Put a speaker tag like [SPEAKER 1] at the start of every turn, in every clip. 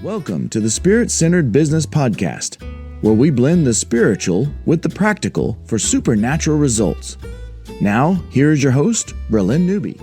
[SPEAKER 1] Welcome to the Spirit-Centered Business Podcast, where we blend the spiritual with the practical for supernatural results. Now, here is your host, Bralynn Newby.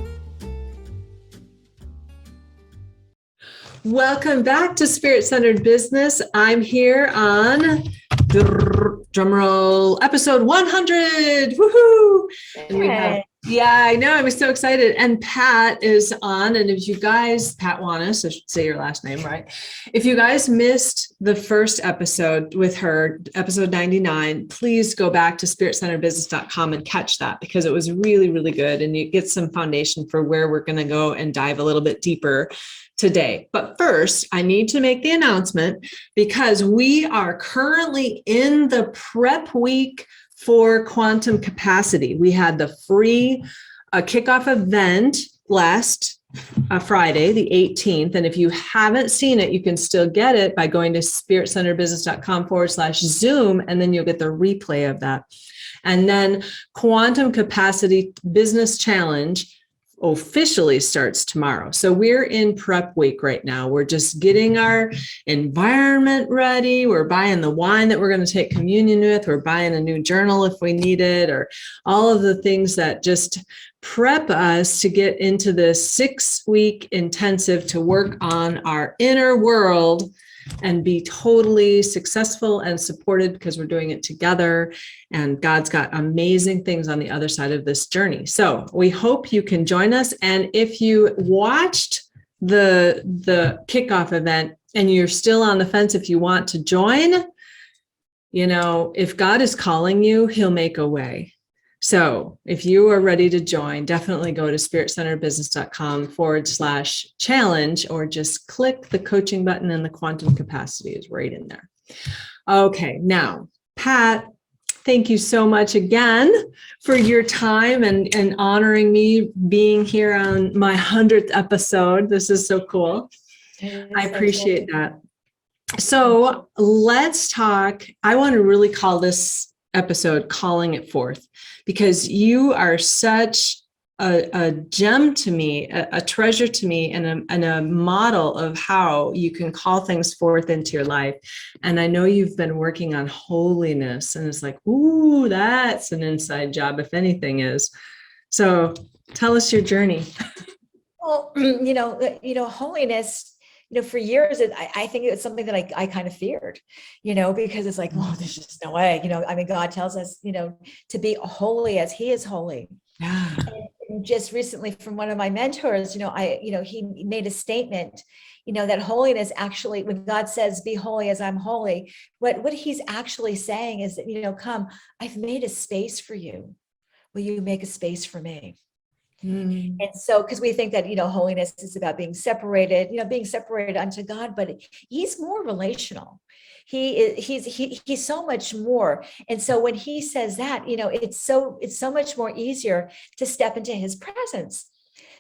[SPEAKER 2] Welcome back to Spirit-Centered Business. I'm here on drumroll episode 100. Woohoo! And we have, I know, I was so excited. And Pat is on. And if you guys, Pat Wanas, I should say your last name, right? If you guys missed the first episode with her, episode 99, please go back to spiritcenteredbusiness.com and catch that, because it was really, really good. And you get some foundation for where we're going to go and dive a little bit deeper today. But first, I need to make the announcement because we are currently in the prep week for Quantum Capacity. We had the free kickoff event last Friday, the 18th. And if you haven't seen it, you can still get it by going to spiritcenteredbusiness.com/Zoom, and then you'll get the replay of that. And then Quantum Capacity Business Challenge officially starts tomorrow. So we're in prep week right now. We're just getting our environment ready. We're buying the wine that we're going to take communion with. We're buying a new journal if we need it, or all of the things that just prep us to get into this 6-week intensive to work on our inner world and be totally successful and supported, because we're doing it together. And God's got amazing things on the other side of this journey. So we hope you can join us. And if you watched the kickoff event and you're still on the fence, if you want to join, you know, if God is calling you, he'll make a way. So if you are ready to join, definitely go to spiritcenteredbusiness.com/challenge, or just click the coaching button, and the Quantum Capacity is right in there. Okay, now, Pat, thank you so much again for your time and honoring me being here on my 100th episode. This is so cool. I appreciate that. So let's talk. I want to really call this episode Calling It Forth, because you are such a gem to me, a treasure to me, and a model of how you can call things forth into your life. And I know you've been working on holiness, and it's like, ooh, that's an inside job, if anything is. So tell us your journey.
[SPEAKER 3] Well, holiness, for years, I think it's something that I kind of feared, because it's like, oh, there's just no way, God tells us, to be holy as he is holy.
[SPEAKER 2] Yeah.
[SPEAKER 3] And just recently from one of my mentors, he made a statement, that holiness actually, when God says, be holy as I'm holy, what he's actually saying is that, come, I've made a space for you. Will you make a space for me? And so, because we think that, holiness is about being separated unto God, but he's more relational. He's so much more. And so when he says that, it's so much more easier to step into his presence.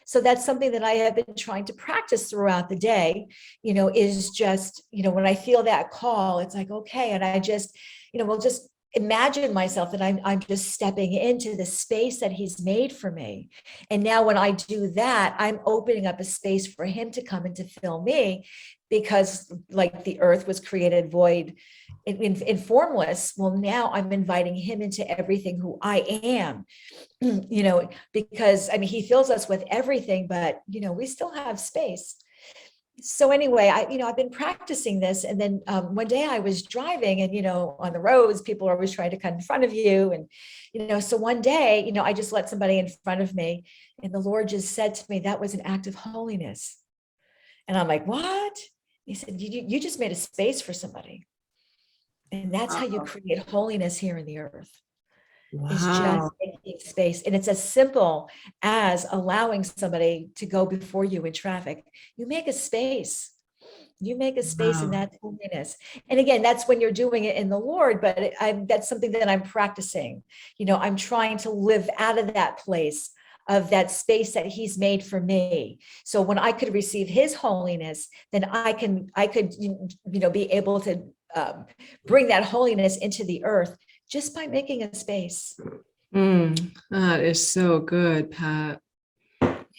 [SPEAKER 3] So that's something that I have been trying to practice throughout the day, is just, when I feel that call, it's like, okay. And I just, we'll just imagine myself that I'm just stepping into the space that he's made for me. And now when I do that, I'm opening up a space for him to come and to fill me, because like the earth was created void in formless. Well, now I'm inviting him into everything who I am, because he fills us with everything, but, we still have space. So anyway, I've been practicing this. And then one day I was driving, and, on the roads, people are always trying to cut in front of you. And, so one day, I just let somebody in front of me, and the Lord just said to me, that was an act of holiness. And I'm like, what? He said, you just made a space for somebody. And that's how you create holiness here in the earth.
[SPEAKER 2] Wow.
[SPEAKER 3] It's just making space. And it's as simple as allowing somebody to go before you in traffic. You make a space. In that holiness. And again, that's when you're doing it in the Lord, but that's something that I'm practicing. I'm trying to live out of that place of that space that he's made for me. So when I could receive his holiness, then I could, be able to bring that holiness into the earth just by making a space.
[SPEAKER 2] That is so good, Pat.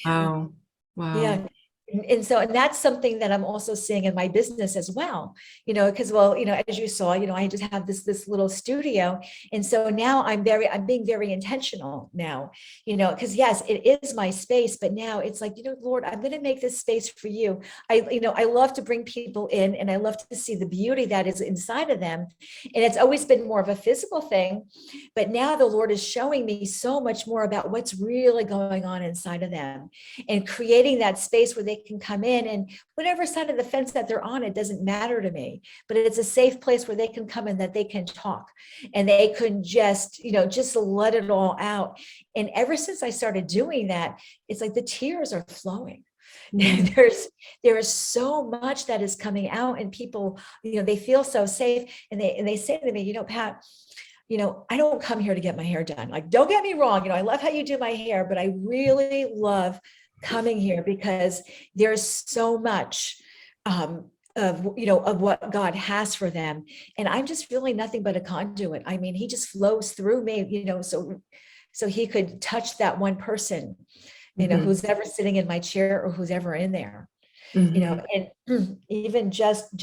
[SPEAKER 2] Wow.
[SPEAKER 3] Yeah. And that's something that I'm also seeing in my business as well, because, well, as you saw, I just have this little studio. And so now I'm being very intentional now, because yes, it is my space, but now it's like, Lord, I'm going to make this space for you. I love to bring people in, and I love to see the beauty that is inside of them. And it's always been more of a physical thing, but now the Lord is showing me so much more about what's really going on inside of them, and creating that space where they can come in, and whatever side of the fence that they're on, it doesn't matter to me, but it's a safe place where they can come in, that they can talk, and they can just let it all out. And ever since I started doing that, it's like the tears are flowing.
[SPEAKER 2] Mm.
[SPEAKER 3] There is so much that is coming out, and people, they feel so safe, and they say to me, Pat, I don't come here to get my hair done. Like, don't get me wrong. I love how you do my hair, but I really love coming here because there's so much of what God has for them. And I'm just really nothing but a conduit. I mean, he just flows through me, so he could touch that one person, who's ever sitting in my chair, or who's ever in there. And even just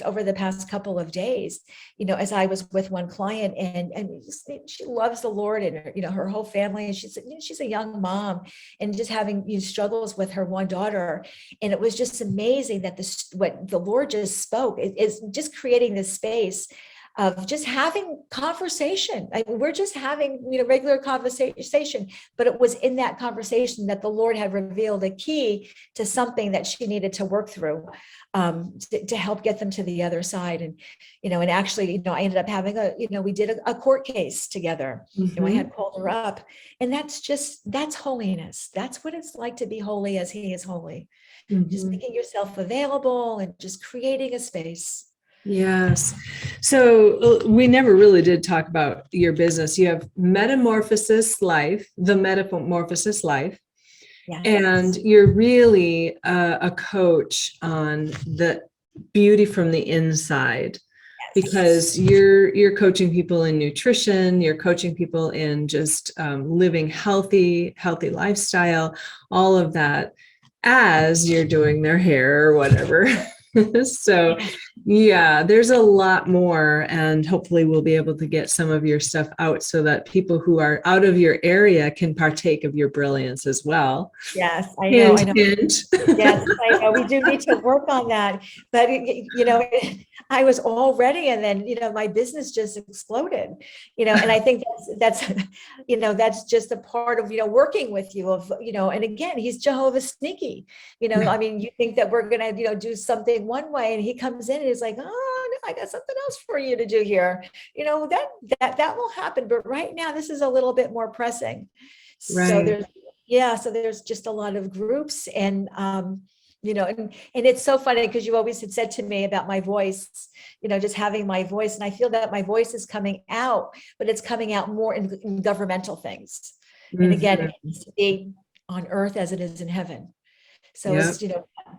[SPEAKER 3] over the past couple of days, as I was with one client, and she loves the Lord, and her whole family, and she's a young mom, and just having struggles with her one daughter. And it was just amazing that what the Lord just spoke is just creating this space of just having conversation. We're just having, regular conversation, but it was in that conversation that the Lord had revealed a key to something that she needed to work through, to help get them to the other side. And, and actually, I ended up having we did a court case together. I had called her up, and that's holiness. That's what it's like to be holy as he is holy. Just making yourself available and just creating a space.
[SPEAKER 2] Yes. So we never really did talk about your business. You have the Metamorphosis Life,
[SPEAKER 3] Yes.
[SPEAKER 2] and you're really a coach on the beauty from the inside, because you're coaching people in nutrition, you're coaching people in just living healthy lifestyle, all of that, as you're doing their hair or whatever. So yeah, there's a lot more, and hopefully we'll be able to get some of your stuff out so that people who are out of your area can partake of your brilliance as well.
[SPEAKER 3] Yes, I know.
[SPEAKER 2] Hint.
[SPEAKER 3] Yes, I know. We do need to work on that. But, I was all ready, and then, my business just exploded, and I think that's just a part of, working with you, and again, he's Jehovah Sneaky, I mean, you think that we're going to, do something one way, and he comes in and he's like, oh, I got something else for you to do here. That will happen. But right now, this is a little bit more pressing.
[SPEAKER 2] Right.
[SPEAKER 3] So there's just a lot of groups, and and it's so funny because you always had said to me about my voice, just having my voice, and I feel that my voice is coming out, but it's coming out more in governmental things. And again, it needs to be on earth as it is in heaven. So it's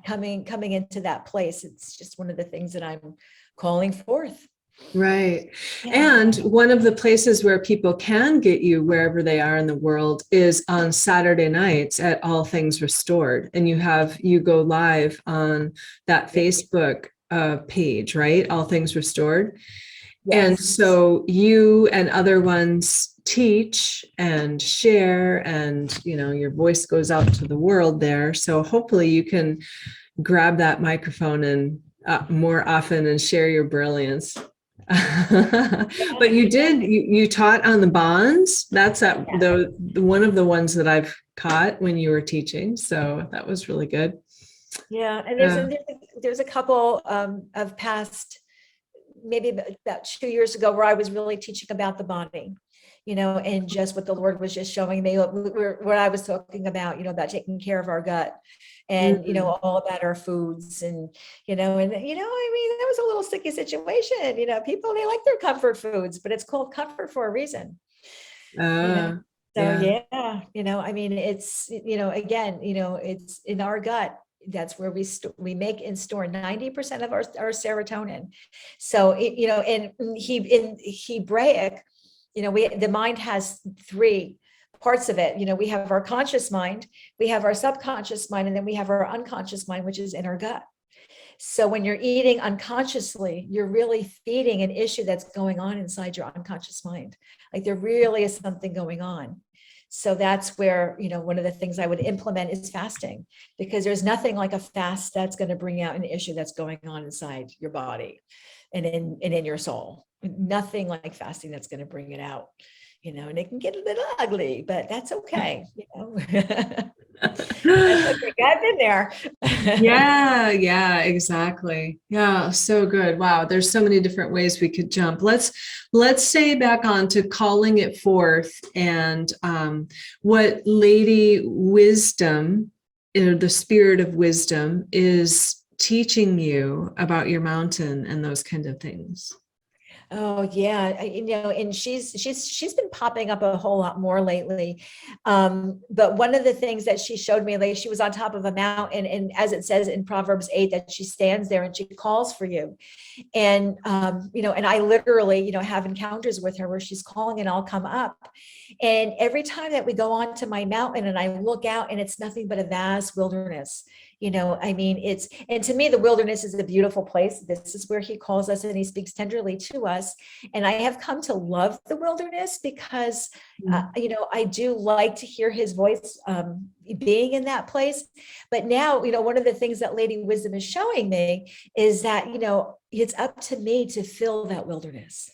[SPEAKER 3] coming into that place. It's just one of the things that I'm calling forth.
[SPEAKER 2] Right. And one of the places where people can get you wherever they are in the world is on Saturday nights at All Things Restored. And you go live on that Facebook page, right? All Things Restored. Yes. And so you and other ones teach and share, and, your voice goes out to the world there. So hopefully you can grab that microphone and more often and share your brilliance. But you taught on the bonds. That's the one of the ones that I've caught when you were teaching. So that was really good.
[SPEAKER 3] Yeah. And there's a couple of past, maybe about 2 years ago, where I was really teaching about the bonding, and just what the Lord was just showing me, what I was talking about, about taking care of our gut, and, all about our foods, and, I mean, that was a little sticky situation. People, they like their comfort foods, but it's called comfort for a reason. I mean, it's, again, it's in our gut. That's where we make and store 90% of our serotonin. So, in Hebraic, the mind has 3 parts of it. We have our conscious mind, we have our subconscious mind, and then we have our unconscious mind, which is in our gut. So when you're eating unconsciously, you're really feeding an issue that's going on inside your unconscious mind. Like there really is something going on. So that's where, one of the things I would implement is fasting, because there's nothing like a fast that's going to bring out an issue that's going on inside your body and in your soul. Nothing like fasting that's going to bring it out, and it can get a little ugly, but that's okay. That's okay. I've been there.
[SPEAKER 2] Yeah, exactly. Yeah, so good. Wow, there's so many different ways we could jump. Let's stay back on to calling it forth and what Lady Wisdom, or the spirit of wisdom, is teaching you about your mountain and those kind of things.
[SPEAKER 3] Oh yeah, and she's been popping up a whole lot more lately. But one of the things that she showed me, like she was on top of a mountain, and as it says in Proverbs 8, that she stands there and she calls for you. And and I literally, have encounters with her where she's calling and I'll come up. And every time that we go onto my mountain and I look out, and it's nothing but a vast wilderness. And to me, the wilderness is a beautiful place. This is where he calls us and he speaks tenderly to us. And I have come to love the wilderness because, I do like to hear his voice being in that place. But now, one of the things that Lady Wisdom is showing me is that, it's up to me to fill that wilderness.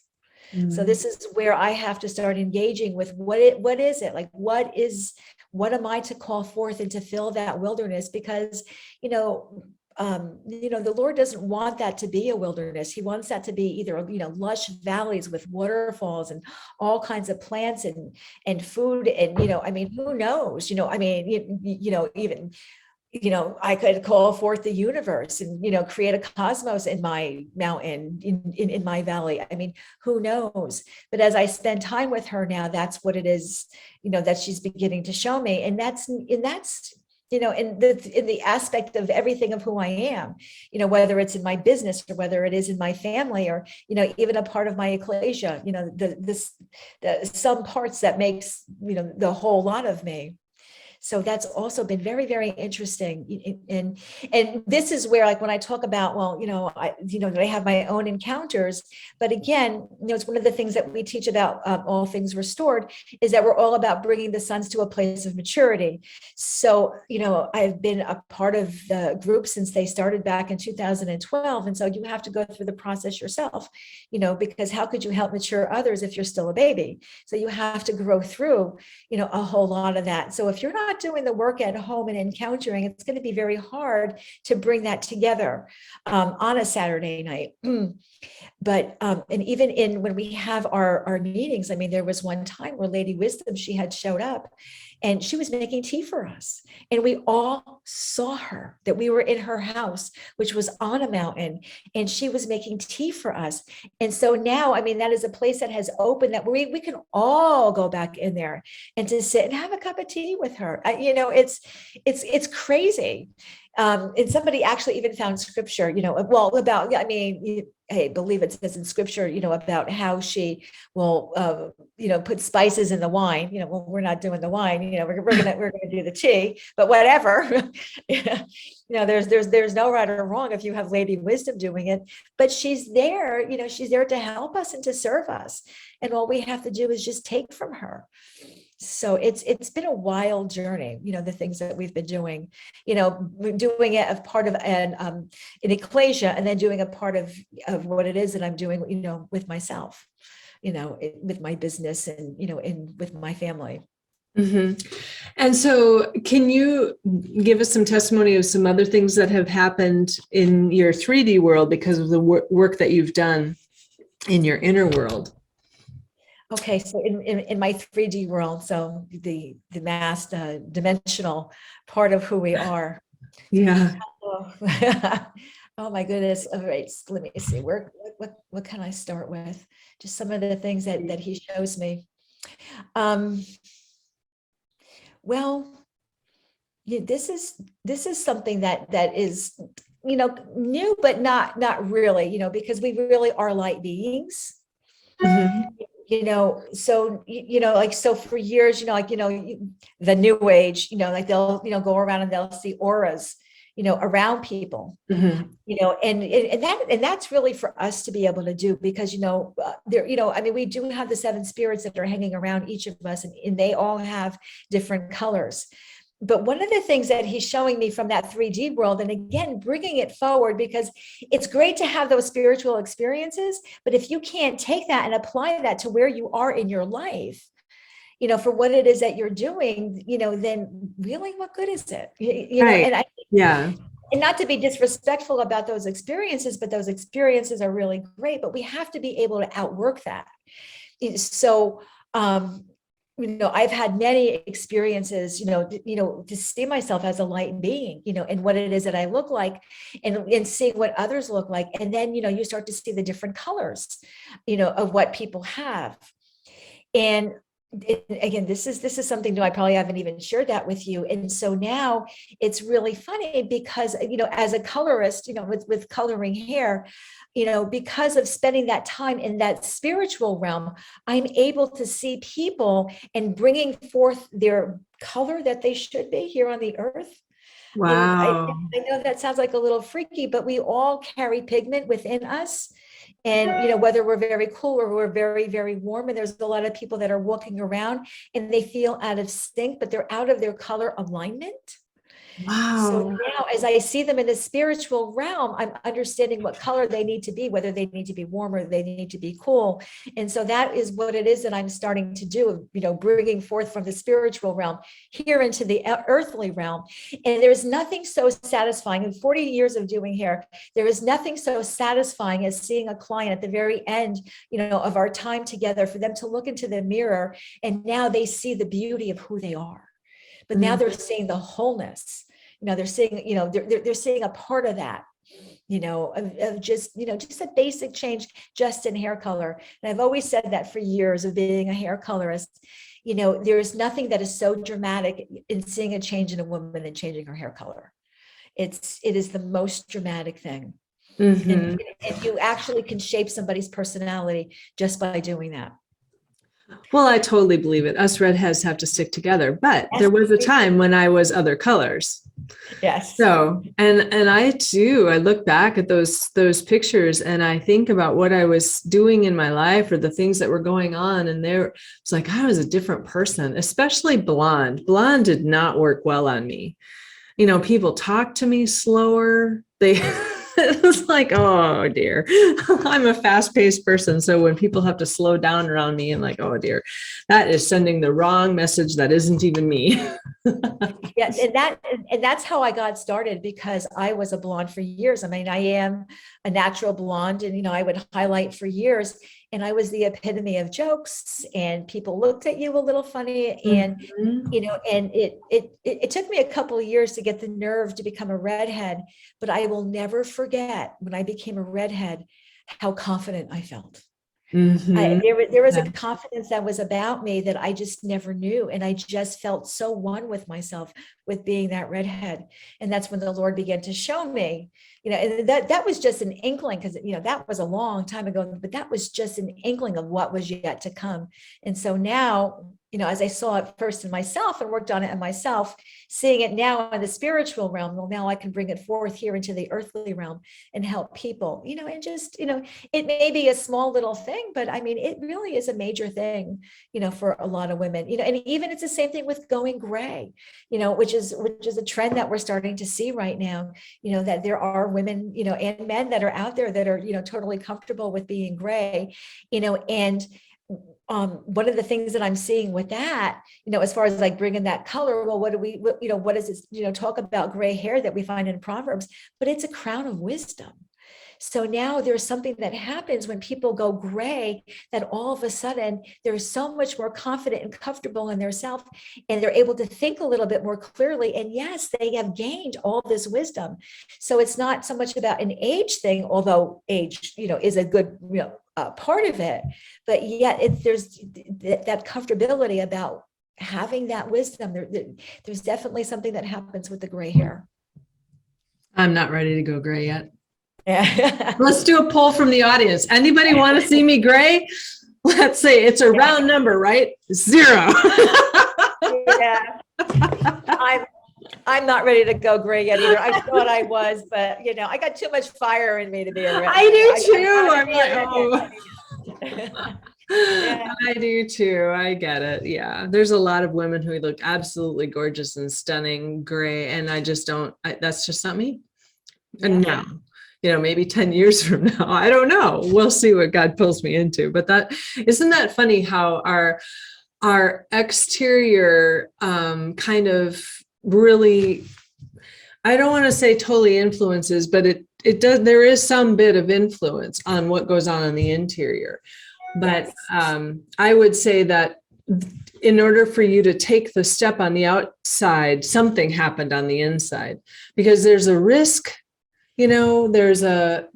[SPEAKER 3] So this is where I have to start engaging with what is it? Like, what am I to call forth and to fill that wilderness? Because, the Lord doesn't want that to be a wilderness. He wants that to be either, lush valleys with waterfalls and all kinds of plants and food. And, who knows, even, I could call forth the universe and, create a cosmos in my mountain, in my valley. Who knows? But as I spend time with her now, that's what it is, that she's beginning to show me. And that's in the aspect of everything of who I am, whether it's in my business or whether it is in my family or, even a part of my ecclesia, some parts that makes, the whole lot of me. So that's also been very, very interesting. And this is where, like, when I talk about, I have my own encounters, but again, it's one of the things that we teach about all things restored is that we're all about bringing the sons to a place of maturity. So, I've been a part of the group since they started back in 2012. And so you have to go through the process yourself, because how could you help mature others if you're still a baby? So you have to grow through, a whole lot of that. So if you're not doing the work at home and encountering, it's going to be very hard to bring that together on a Saturday night. But and even when we have our meetings, there was one time where Lady Wisdom, she had showed up and she was making tea for us. And we all saw her, that we were in her house, which was on a mountain, and she was making tea for us. And so now, that is a place that has opened that we can all go back in there and to sit and have a cup of tea with her. It's crazy. And somebody actually even found scripture, about, I believe it says in scripture, about how she will, put spices in the wine. Well, we're not doing the wine, we're gonna do the tea, but whatever. There's no right or wrong if you have Lady Wisdom doing it, but she's there, she's there to help us and to serve us. And all we have to do is just take from her. So it's been a wild journey, the things that we've been doing, doing it as part of an ecclesia, and then doing a part of what it is that I'm doing, with myself, with my business and, and with my family.
[SPEAKER 2] Mm-hmm. And so can you give us some testimony of some other things that have happened in your 3D world because of the work that you've done in your inner world?
[SPEAKER 3] Okay, so in my 3D world, so the mass dimensional part of who we are.
[SPEAKER 2] Yeah.
[SPEAKER 3] Oh my goodness. All right, let me see. What can I start with? Just some of the things that he shows me. Well, yeah, this is something that is, new, but not really, because we really are light beings. Mm-hmm. like, so for years, the new age, like they'll, go around and they'll see auras, around people, and that's really for us to be able to do, because, we do have the 7 spirits that are hanging around each of us, and they all have different colors. But one of the things that he's showing me from that 3D world, and again, bringing it forward, because it's great to have those spiritual experiences, but if you can't take that and apply that to where you are in your life, for what it is that you're doing, then really, what good is it?
[SPEAKER 2] Right.
[SPEAKER 3] And not to be disrespectful about those experiences, but those experiences are really great, but we have to be able to outwork that. So, I've had many experiences, to see myself as a light being, and what it is that I look like, and seeing what others look like. And then, you start to see the different colors, of what people have. And again, this is something new. I probably haven't even shared that with you. And so now it's really funny because, as a colorist, with coloring hair, because of spending that time in that spiritual realm, I'm able to see people and bringing forth their color that they should be here on the earth.
[SPEAKER 2] Wow.
[SPEAKER 3] I know that sounds like a little freaky, but we all carry pigment within us. And, whether we're very cool or we're very, very warm, and there's a lot of people that are walking around and they feel out of sync, but they're out of their color alignment. So
[SPEAKER 2] Wow.
[SPEAKER 3] now, as I see them in the spiritual realm, I'm understanding what color they need to be, whether they need to be warm or they need to be cool. And so that is what it is that I'm starting to do, bringing forth from the spiritual realm here into the earthly realm. And there's nothing so satisfying. In 40 years of doing hair, there is nothing so satisfying as seeing a client at the very end, of our time together, for them to look into the mirror and now they see the beauty of who they are. But now they're seeing the wholeness. They're seeing, they're seeing a part of that, of just, just a basic change just in hair color. And I've always said that for years of being a hair colorist. There is nothing that is so dramatic in seeing a change in a woman and changing her hair color. It is the most dramatic thing. And you actually can shape somebody's personality just by doing that.
[SPEAKER 2] Well, I totally believe it. Us redheads have to stick together, but there was a time when I was other colors.
[SPEAKER 3] Yes.
[SPEAKER 2] So, and I look back at those pictures and I think about what I was doing in my life or the things that were going on. And it's like, I was a different person, especially blonde. Blonde did not work well on me. People talk to me slower. It was like, oh dear, I'm a fast-paced person. So when people have to slow down around me, I'm like, oh dear, that is sending the wrong message. That isn't even me.
[SPEAKER 3] Yeah, and that's how I got started, because I was a blonde for years. I mean, I am a natural blonde, and I would highlight for years, and I was the epitome of jokes, and people looked at you a little funny, and and it took me a couple of years to get the nerve to become a redhead, but I will never forget when I became a redhead how confident I felt. There was a confidence that was about me that I just never knew. And I just felt so one with myself with being that redhead. And that's when the Lord began to show me, and that was just an inkling, because, that was a long time ago, but that was just an inkling of what was yet to come. And so now, as I saw it first in myself and worked on it in myself, seeing it now in the spiritual realm, well, now I can bring it forth here into the earthly realm and help people, and just, it may be a small little thing, but I mean, it really is a major thing, for a lot of women, and even it's the same thing with going gray, which is a trend that we're starting to see right now, that there are women, and men that are out there that are, totally comfortable with being gray, and one of the things that I'm seeing with that, as far as like bringing that color, well, what does this, talk about gray hair that we find in Proverbs, but it's a crown of wisdom. So now there's something that happens when people go gray, that all of a sudden they're so much more confident and comfortable in their self, and they're able to think a little bit more clearly. And yes, they have gained all this wisdom. So it's not so much about an age thing, although age, is a good, part of it, but yet there's that comfortability about having that wisdom. There's definitely something that happens with the gray hair.
[SPEAKER 2] I'm not ready to go gray yet.
[SPEAKER 3] Yeah.
[SPEAKER 2] Let's do a poll from the audience. Anybody want to see me gray? let's say it's a round number, right? 0.
[SPEAKER 3] Yeah. I'm not ready to go gray yet either. I thought I was, but I got too much fire in me to be a red.
[SPEAKER 2] I do too.
[SPEAKER 3] I'm
[SPEAKER 2] like, oh. Yeah. I do too. I get it. Yeah. There's a lot of women who look absolutely gorgeous and stunning gray. And I just don't, that's just not me. And now, maybe 10 years from now, I don't know. We'll see what God pulls me into. But isn't that funny how our exterior kind of really, I don't want to say totally influences, but it does, there is some bit of influence on what goes on in the interior. But I would say that in order for you to take the step on the outside, something happened on the inside, because there's a risk, there's a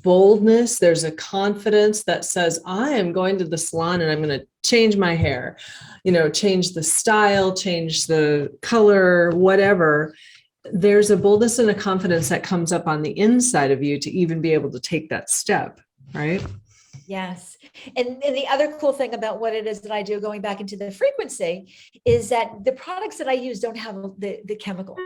[SPEAKER 2] boldness, there's a confidence that says, I am going to the salon and I'm going to change my hair, change the style, change the color, whatever. There's a boldness and a confidence that comes up on the inside of you to even be able to take that step, right?
[SPEAKER 3] Yes. And the other cool thing about what it is that I do, going back into the frequency, is that the products that I use don't have the chemicals.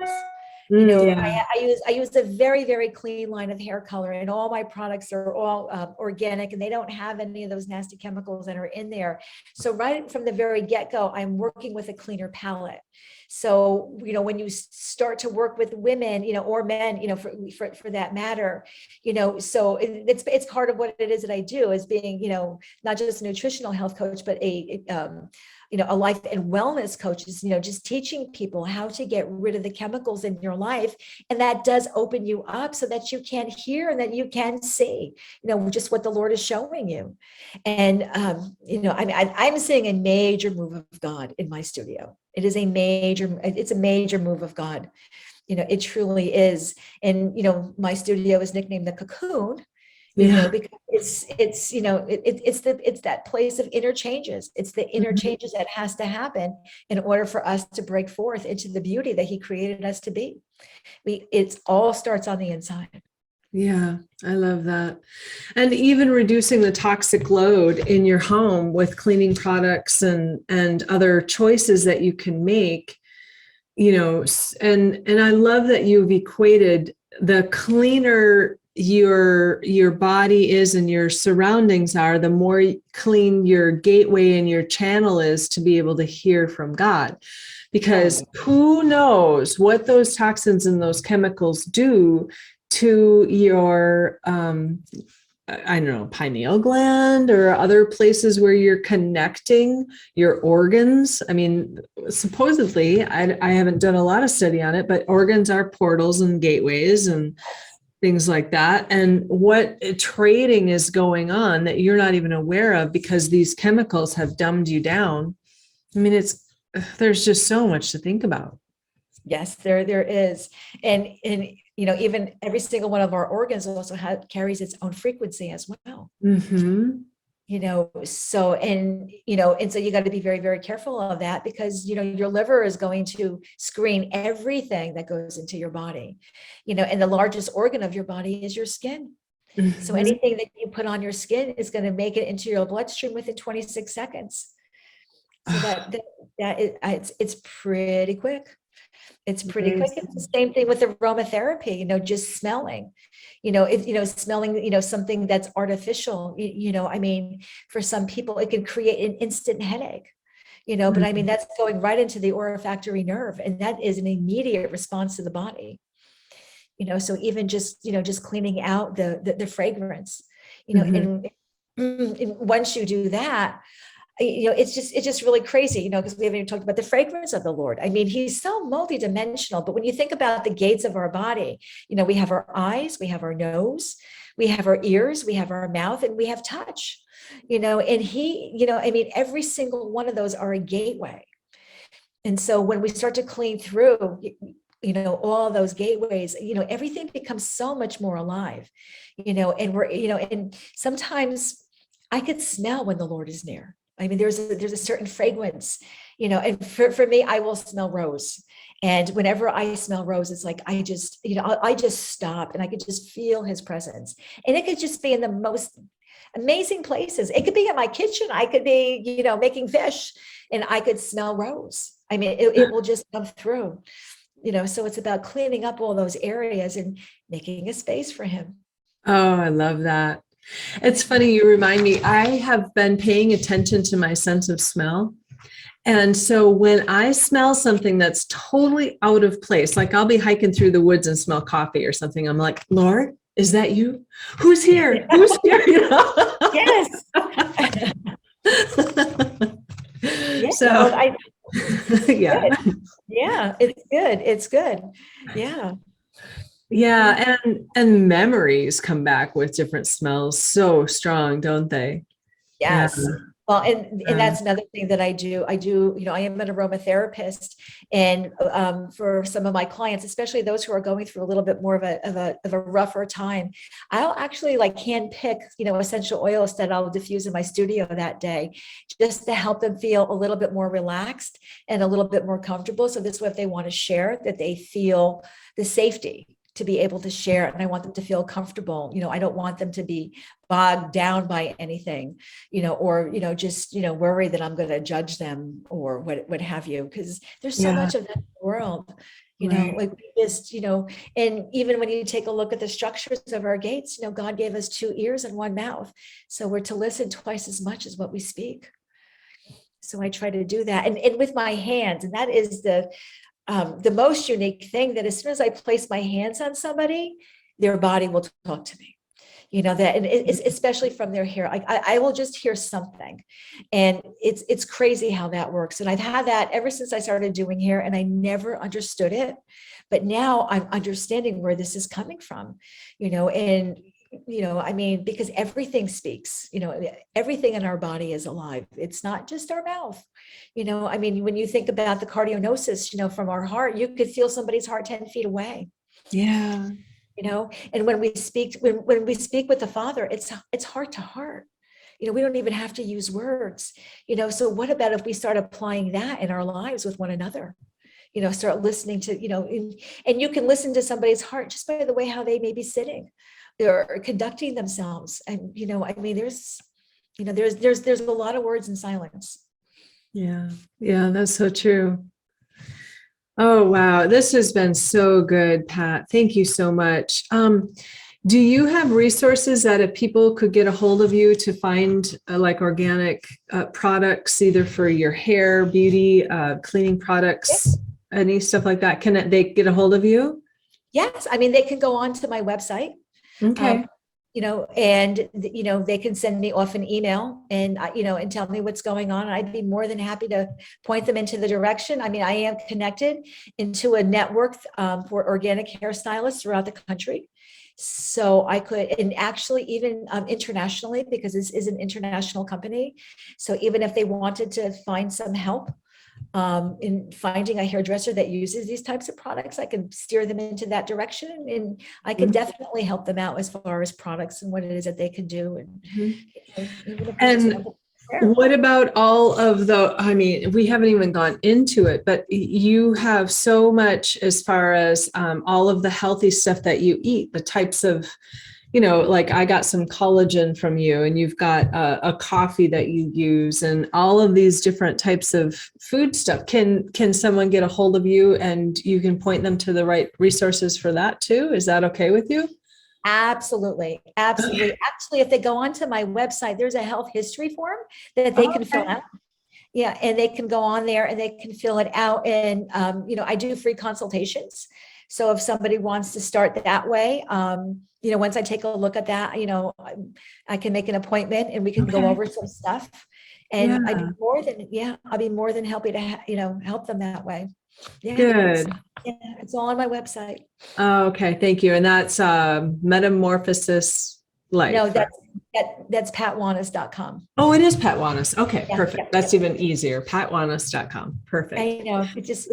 [SPEAKER 3] I use a very, very clean line of hair color, and all my products are all organic, and they don't have any of those nasty chemicals that are in there. So right from the very get-go, I'm working with a cleaner palette. So, when you start to work with women, or men, for that matter, so it's part of what it is that I do, is being, not just a nutritional health coach, but a life and wellness coach, is, just teaching people how to get rid of the chemicals in your life. And that does open you up so that you can hear and that you can see, just what the Lord is showing you. And, I'm seeing a major move of God in my studio. It's a major move of God. It truly is. And, my studio is nicknamed the Cocoon, because it's that place of interchanges. It's the interchanges that has to happen in order for us to break forth into the beauty that He created us to be. It all starts on the inside.
[SPEAKER 2] Yeah, I love that. And even reducing the toxic load in your home with cleaning products and other choices that you can make, and I love that you've equated the cleaner your body is and your surroundings are, the more clean your gateway and your channel is to be able to hear from God. Because who knows what those toxins and those chemicals do to your, pineal gland or other places where you're connecting your organs. I mean, supposedly, I haven't done a lot of study on it, but organs are portals and gateways and things like that. And what trading is going on that you're not even aware of because these chemicals have dumbed you down. I mean, there's just so much to think about.
[SPEAKER 3] Yes, there is. And even every single one of our organs also carries its own frequency as well.
[SPEAKER 2] Mm-hmm.
[SPEAKER 3] So you got to be very, very careful of that, because, your liver is going to screen everything that goes into your body, and the largest organ of your body is your skin. Mm-hmm. So anything that you put on your skin is going to make it into your bloodstream within 26 seconds. So it's pretty quick. It's pretty quick. It's the same thing with aromatherapy, just smelling, smelling, something that's artificial, for some people, it can create an instant headache, but that's going right into the olfactory nerve. And that is an immediate response to the body, so even just cleaning out the fragrance, and once you do that, it's just really crazy, because we haven't even talked about the fragrance of the Lord. I mean, He's so multidimensional, but when you think about the gates of our body, we have our eyes, we have our nose, we have our ears, we have our mouth, and we have touch, and He, every single one of those are a gateway. And so when we start to clean through, all those gateways, everything becomes so much more alive, and we're, and sometimes I could smell when the Lord is near. I mean, there's a certain fragrance, and for me, I will smell rose. And whenever I smell rose, it's like, I just stop and I could just feel His presence. And it could just be in the most amazing places. It could be in my kitchen. I could be, making fish, and I could smell rose. I mean, it will just come through, so it's about cleaning up all those areas and making a space for him.
[SPEAKER 2] Oh, I love that. It's funny. You remind me, I have been paying attention to my sense of smell. And so when I smell something that's totally out of place, like I'll be hiking through the woods and smell coffee or something, I'm like, Lord, is that you? Who's here? Who's here?
[SPEAKER 3] Yes. Yeah.
[SPEAKER 2] So, yeah.
[SPEAKER 3] Good. Yeah, it's good. It's good. Yeah.
[SPEAKER 2] Yeah. And memories come back with different smells so strong, don't they?
[SPEAKER 3] Yes.
[SPEAKER 2] Yeah.
[SPEAKER 3] Well, and that's another thing that I do. I am an aromatherapist, and for some of my clients, especially those who are going through a little bit more of a rougher time, I'll actually like hand pick, essential oils that I'll diffuse in my studio that day, just to help them feel a little bit more relaxed and a little bit more comfortable. So this way, if they want to share, that they feel the safety to be able to share, and I want them to feel comfortable. I don't want them to be bogged down by anything, or, just, worry that I'm going to judge them or what have you, because there's so much of that in the world, like we just, and even when you take a look at the structures of our gates, God gave us 2 ears and 1 mouth. So we're to listen twice as much as what we speak. So I try to do that. And with my hands, and that is the most unique thing, that as soon as I place my hands on somebody, their body will talk to me, that, and it's especially from their hair. I will just hear something, and it's crazy how that works. And I've had that ever since I started doing hair, and I never understood it, but now I'm understanding where this is coming from, and I mean, because everything speaks, everything in our body is alive. It's not just our mouth. I mean, when you think about the cardionosis, from our heart, you could feel somebody's heart 10 feet away.
[SPEAKER 2] Yeah.
[SPEAKER 3] And when we speak, when we speak with the Father, it's heart to heart. We don't even have to use words, so what about if we start applying that in our lives with one another? Start listening to, and you can listen to somebody's heart just by the way how they may be sitting or conducting themselves. And, I mean, there's a lot of words in silence.
[SPEAKER 2] Yeah. Yeah. That's so true. Oh, wow. This has been so good, Pat. Thank you so much. Do you have resources that if people could get a hold of you to find like organic products, either for your hair, beauty, cleaning products, any stuff like that? Can they get a hold of you?
[SPEAKER 3] Yes. I mean, they can go on to my website.
[SPEAKER 2] Okay.
[SPEAKER 3] And, they can send me off an email and, and tell me what's going on. I'd be more than happy to point them into the direction. I mean, I am connected into a network for organic hairstylists throughout the country. So I could, and actually even internationally, because this is an international company. So even if they wanted to find some help in finding a hairdresser that uses these types of products, I can steer them into that direction, and I can definitely help them out as far as products and what it is that they can do. And
[SPEAKER 2] what about all of I mean, we haven't even gone into it, but you have so much as far as all of the healthy stuff that you eat, the types of, like I got some collagen from you, and you've got a coffee that you use, and all of these different types of food stuff. Can someone get a hold of you and you can point them to the right resources for that too? Is that okay with you?
[SPEAKER 3] Absolutely. Absolutely. Actually, if they go onto my website, there's a health history form that they can fill out. Yeah. And they can go on there and they can fill it out. And, I do free consultations. So if somebody wants to start that way, once I take a look at that, I can make an appointment and we can go over some stuff. And I'll be more than happy to, help them that way. Yeah.
[SPEAKER 2] Good.
[SPEAKER 3] It's all on my website.
[SPEAKER 2] Oh, okay. Thank you. And that's Metamorphosis Life.
[SPEAKER 3] No, that's patwanas.com.
[SPEAKER 2] Oh, it is Pat Wanas. Okay,
[SPEAKER 3] Yeah,
[SPEAKER 2] perfect.
[SPEAKER 3] yeah,
[SPEAKER 2] That's even easier. Patwanas.com. Perfect.
[SPEAKER 3] I know. It's just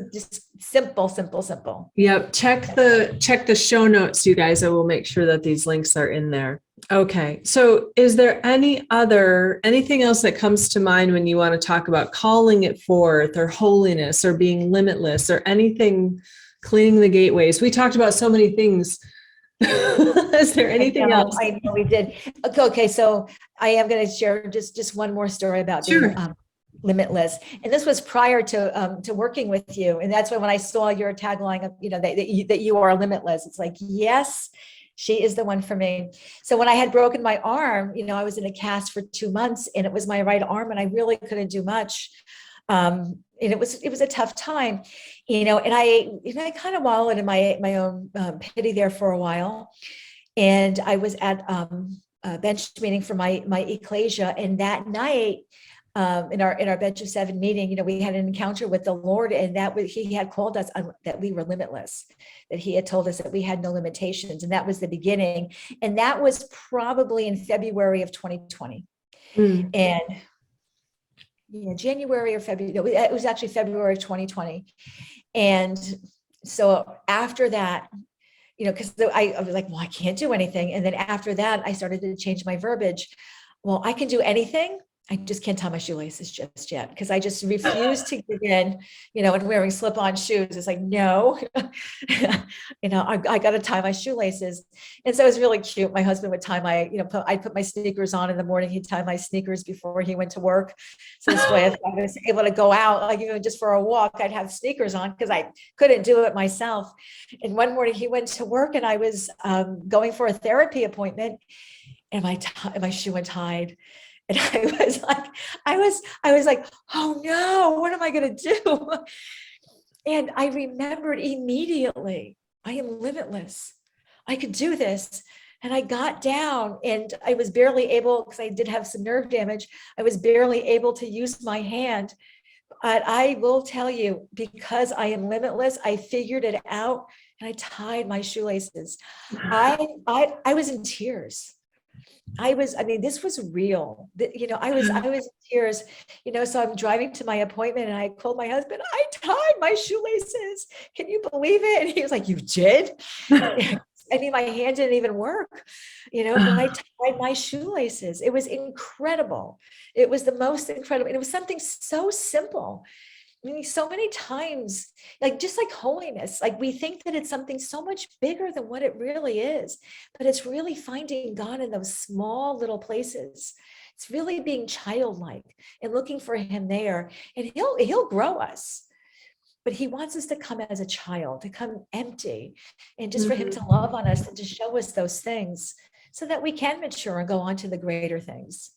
[SPEAKER 3] simple.
[SPEAKER 2] Yep. Check the show notes, you guys. I will make sure that these links are in there. Okay. So is there anything else that comes to mind when you want to talk about calling it forth or holiness or being limitless or anything, cleaning the gateways? We talked about so many things. Is there anything else?
[SPEAKER 3] I know we did. Okay. So I am going to share just one more story about
[SPEAKER 2] Sure.
[SPEAKER 3] being limitless. And this was prior to working with you. And that's when I saw your tagline of, that you are limitless. It's like, yes, she is the one for me. So when I had broken my arm, I was in a cast for 2 months, and it was my right arm, and I really couldn't do much. And it was a tough time, and I kind of wallowed in my own pity there for a while. And I was at a bench meeting for my ecclesia, and that night, in our bench of 7 meeting, we had an encounter with the Lord, and he had called us that we were limitless, that he had told us that we had no limitations. And that was the beginning. And that was probably in February of 2020. And January or February, no, it was actually February of 2020. And so after that, because I was like, well, I can't do anything. And then after that, I started to change my verbiage. Well, I can do anything. I just can't tie my shoelaces just yet, because I just refuse to give in, and wearing slip-on shoes. It's like, no, I got to tie my shoelaces. And so it was really cute. My husband would tie I'd put my sneakers on in the morning. He'd tie my sneakers before he went to work. So this way, if I was able to go out, like even just for a walk, I'd have sneakers on, because I couldn't do it myself. And one morning he went to work, and I was going for a therapy appointment, and my shoe untied. And I was like, oh no, what am I going to do? And I remembered immediately, I am limitless. I could do this. And I got down, and I was barely able, because I did have some nerve damage, I was barely able to use my hand. But I will tell you, because I am limitless, I figured it out, and I tied my shoelaces. I was in tears. This was real. I was in tears, so I'm driving to my appointment, and I called my husband. I tied my shoelaces. Can you believe it? And he was like, you did? My hand didn't even work, but I tied my shoelaces. It was incredible. It was the most incredible. And it was something so simple. So many times, just like holiness, we think that it's something so much bigger than what it really is, but it's really finding God in those small little places. It's really being childlike and looking for him there, and he'll grow us, but he wants us to come as a child, to come empty, and just for him to love on us and to show us those things so that we can mature and go on to the greater things.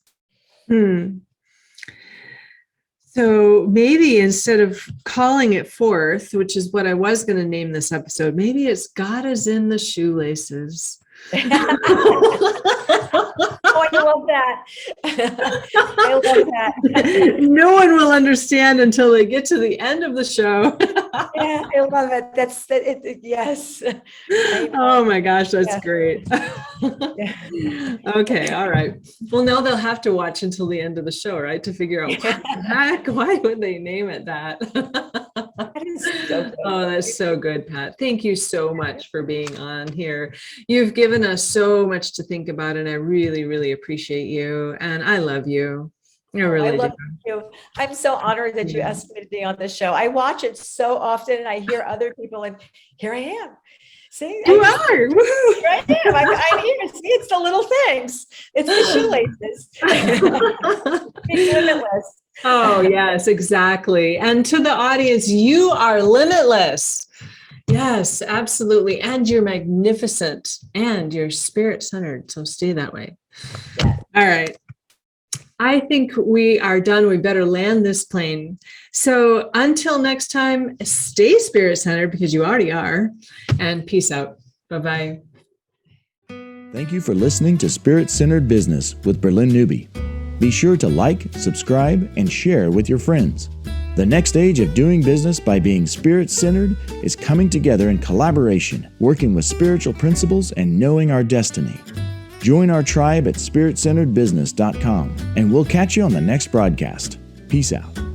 [SPEAKER 2] So maybe instead of calling it forth, which is what I was going to name this episode, maybe it's God is in the shoelaces.
[SPEAKER 3] Oh, I love that. I love that.
[SPEAKER 2] No one will understand until they get to the end of the show.
[SPEAKER 3] Yeah, I love it. That's it. Yes.
[SPEAKER 2] Oh my gosh, that's great.
[SPEAKER 3] Yeah.
[SPEAKER 2] Okay, all right. Well, now they'll have to watch until the end of the show, right, to figure out why would they name it that?
[SPEAKER 3] That is so good.
[SPEAKER 2] Oh, that's so good, Pat. Thank you so much for being on here. You've given us so much to think about, and I really, really appreciate you. And I love you. I really
[SPEAKER 3] love
[SPEAKER 2] do.
[SPEAKER 3] you. I'm so honored that you asked me to be on the show. I watch it so often, and I hear other people, and here I am. See,
[SPEAKER 2] you are. Woo-hoo.
[SPEAKER 3] Here I am. I'm here. See, it's the little things. It's the shoelaces. Being limitless.
[SPEAKER 2] Oh, yes, exactly. And to the audience, you are limitless. Yes, absolutely. And you're magnificent, and you're spirit-centered. So stay that way.
[SPEAKER 3] Yeah.
[SPEAKER 2] All right. I think we are done. We better land this plane. So until next time, stay spirit-centered, because you already are, and peace out. Bye-bye.
[SPEAKER 1] Thank you for listening to Spirit-Centered Business with Bralynn Newby. Be sure to like, subscribe, and share with your friends. The next stage of doing business by being spirit-centered is coming together in collaboration, working with spiritual principles, and knowing our destiny. Join our tribe at spiritcenteredbusiness.com, and we'll catch you on the next broadcast. Peace out.